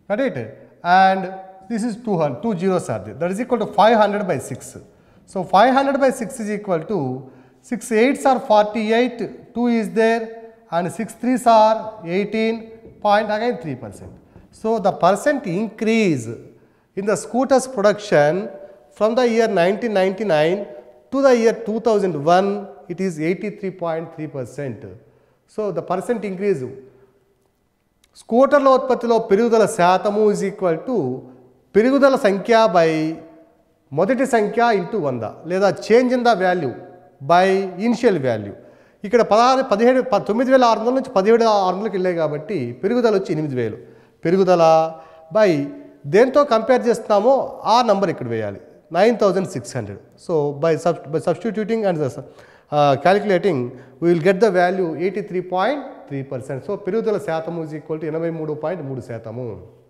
Speaker 1: Got it? And this is 200, 2 zeros are there. That is equal to 500 by 6. So 500 by 6 is equal to 6 8s are 48, 2 is there, and 6 3s are 18.3%. So the percent increase in the scooters production from the year 1999 to the year 2001, it is 83.3%. So the percent increase, స్కూటర్ల ఉత్పత్తిలో పెరుగుదల శాతము is equal to పెరుగుదల సంఖ్య by మొదటి సంఖ్య into 100, లేదా change in the value by initial value. ఇక్కడ 9600 నుంచి 17600కి వెళ్ళాయి కాబట్టి పెరుగుదల వచ్చి 8000. పెరుగుదల బై దేంతో కంపేర్ చేస్తున్నామో ఆ నంబర్ ఇక్కడ వేయాలి, 9600. So by substituting and calculating, we will get the value 83.3%. So పెరుగుదల శాతము ఈజ్ ఈక్వల్ టు 83.3%.